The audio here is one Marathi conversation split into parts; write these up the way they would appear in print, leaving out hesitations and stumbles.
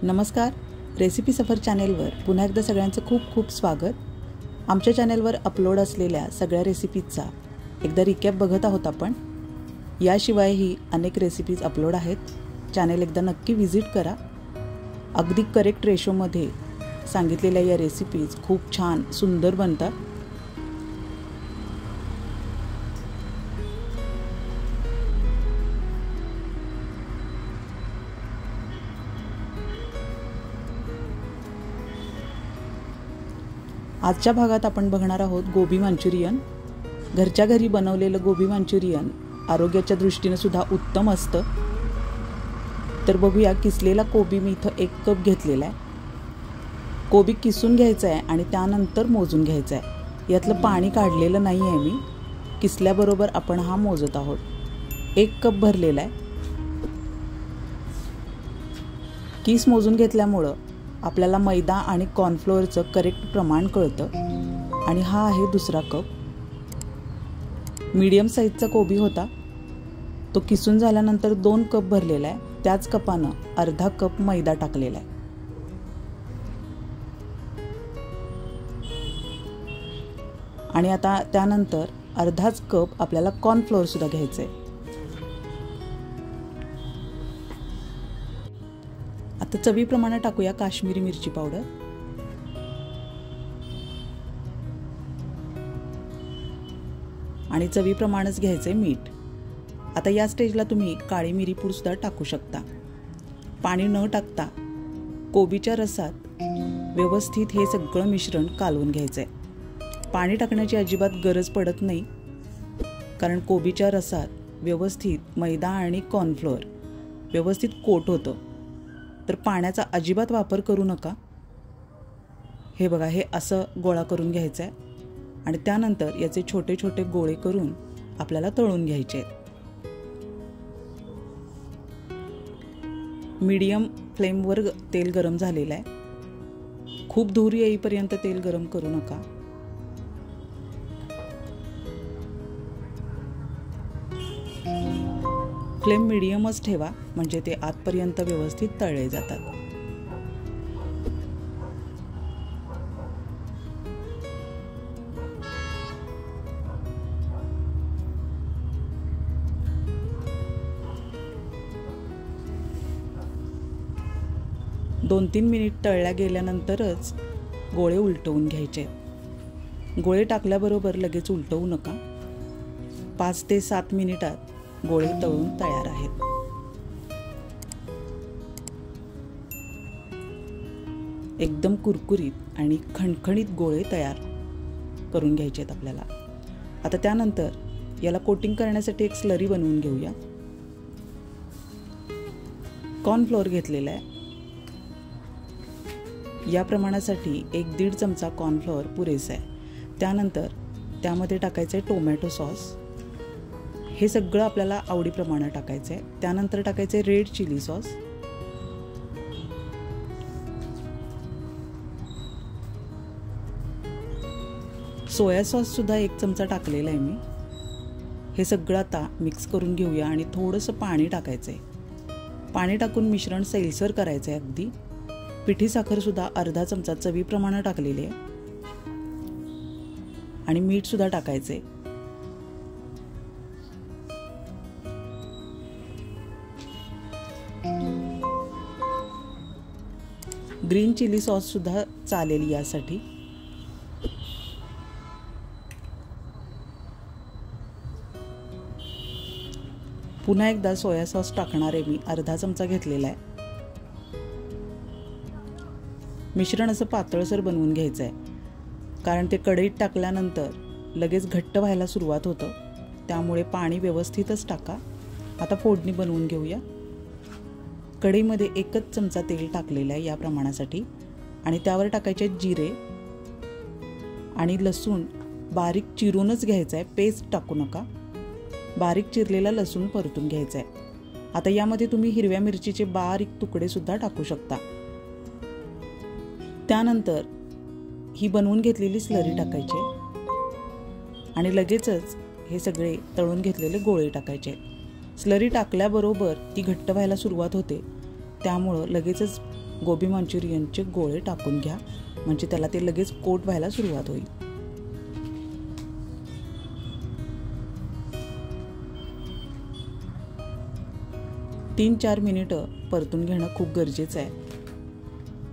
नमस्कार, रेसिपी सफर चॅनेलवर पुन्हा एकदा सगळ्यांचं खूप खूप स्वागत। आमच्या चॅनेलवर अपलोड असलेल्या सगळ्या रेसिपीजचा एकदा रिकॅप बघत आहोत आपण। याशिवायही अनेक रेसिपीज अपलोड आहेत। चॅनेल एकदा नक्की विजिट करा। अगदी करेक्ट रेशोमध्ये सांगितलेल्या या रेसिपीज खूप छान सुंदर बनतात। आजच्या भागात आपण बघणार आहोत गोबी मंचुरियन। घरच्या घरी बनवलेलं गोबी मंचुरियन आरोग्याच्या दृष्टीने सुद्धा उत्तम असतं। तर बघूया, किसलेला कोबी मी इथं 1 कप घेतलेला आहे। कोबी किसून घ्यायचा आहे आणि त्यानंतर मोजून घ्यायचा आहे। यातलं पाणी काढलेलं नाही आहे मी, किसल्याबरोबर आपण हा मोजत आहोत। 1 कप भरलेला आहे। किस मोजून घेतल्यामुळं आपल्याला मैदा आणि कॉर्नफ्लोअरचं करेक्ट प्रमाण कळतं। आणि हा आहे दुसरा कप। मीडियम साईजचा कोबी होता, तो किसून झाल्यानंतर 2 कप भरलेला आहे। त्याच कपानं अर्धा कप मैदा टाकलेला आहे। आणि आता त्यानंतर अर्धाच कप आपल्याला कॉर्नफ्लोअर सुद्धा घ्यायचं आहे। आता चवीप्रमाणे टाकूया काश्मीरी मिरची पावडर। आणि चवीप्रमाणेच घ्यायचे मीठ। आता या स्टेजला तुम्ही काळी मिरी पूड सुद्धा टाकू शकता। पाणी न टाकता कोबीच्या रसात व्यवस्थित हे सगळं मिश्रण कालवून घ्यायचंय। पाणी टाकण्याची अजिबात गरज पडत नाही, कारण कोबीच्या रसात व्यवस्थित मैदा आणि कॉर्नफ्लोअर व्यवस्थित कोट होतं। तर पाण्याचा अजिबात वापर करू नका। हे बघा, हे असं गोळा करून घ्यायचं आहे आणि त्यानंतर याचे छोटे छोटे गोळे करून आपल्याला तळून घ्यायचे आहेत। मीडियम फ्लेमवर तेल गरम झालेलं आहे। खूप धूर येईपर्यंत तेल गरम करू नका। फ्लेम मीडियमच ठेवा, म्हणजे ते आतपर्यंत व्यवस्थित तळले जातात। दोन 3 मिनिट तळल्या गेल्यानंतरच गोळे उलटवून घ्यायचे। गोळे टाकल्याबरोबर लगेच उलटवू नका। 5 ते 7 मिनिटात गोळे तळून तयार आहेत। एकदम कुरकुरीत आणि खणखणीत गोळे तयार करून घ्यायचे आहेत आपल्याला। आता त्यानंतर याला कोटिंग करण्यासाठी एक स्लरी बनवून घेऊया। कॉर्नफ्लोअर घेतलेला आहे। या प्रमाणासाठी 1-1.5 चमचा कॉर्नफ्लोअर पुरेसा आहे। त्यानंतर त्यामध्ये टाकायचे टोमॅटो सॉस। हे सगळं आपल्याला आवडीप्रमाणे टाकायचं आहे। त्यानंतर टाकायचे red chilli sauce, soya sauce सुद्धा 1 चमचा टाकलेला आहे मी। हे सगळं आता मिक्स करून घेऊया आणि थोडंसं पाणी टाकायचं आहे। पाणी टाकून मिश्रण सैलसर करायचं आहे अगदी। पिठी साखर सुद्धा अर्धा चमचा चवीप्रमाणे टाकलेली आहे आणि मीठ सुद्धा टाकायचं आहे। ग्रीन चिली सॉस सुद्धा चालेल यासाठी। पुन्हा एकदा सोया सॉस टाकणार आहे मी, अर्धा चमचा घेतलेला आहे। मिश्रण असं पातळसर बनवून घ्यायचं आहे, कारण ते कढईत टाकल्यानंतर लगेच घट्ट व्हायला सुरुवात होतं। त्यामुळे पाणी व्यवस्थितच टाका। आता फोडणी बनवून घेऊया। कढईमध्ये 1च चमचा तेल टाकलेलं आहे या प्रमाणासाठी आणि त्यावर टाकायचे जिरे आणि लसूण बारीक चिरूनच घ्यायचा आहे, पेस्ट टाकू नका। बारीक चिरलेला लसूण परतून घ्यायचा आहे। आता यामध्ये तुम्ही हिरव्या मिरचीचे बारीक तुकडे सुद्धा टाकू शकता। त्यानंतर ही बनवून घेतलेली स्लरी टाकायची आणि लगेचच हे सगळे तळून घेतलेले गोळे टाकायचे। स्लरी टाकल्याबरोबर ती घट्ट व्हायला सुरुवात होते, त्यामुळं लगेचच गोबी मंचुरियनचे गोळे टाकून घ्या, म्हणजे त्याला ते लगेच कोट व्हायला सुरुवात होईल. तीन 4 मिनिटं परतून घेणं खूप गरजेचं आहे.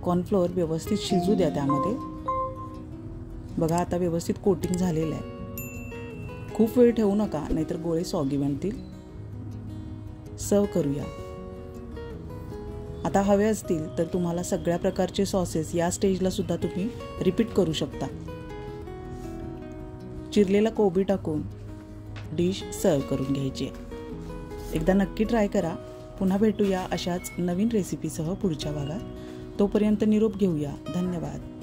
कॉर्नफ्लोअर व्यवस्थित शिजू द्या त्यामध्ये. बघा आता व्यवस्थित कोटिंग झालेलं आहे. खूप वेळ ठेवू नका, नाहीतर गोळे सॉगी बनतील. सर्व करूया. आता हवे असतील तर तुम्हाला सगळ्या प्रकारचे सॉसेस या स्टेजला सुद्धा तुम्ही रिपीट करू शकता. चिरलेला कोबी टाकून डिश सर्व करून घ्यायची. एकदा नक्की ट्राय करा. पुन्हा भेटूया अशाच नवीन रेसिपीसह पुढच्या भागात. तोपर्यंत निरोप घेऊया. धन्यवाद.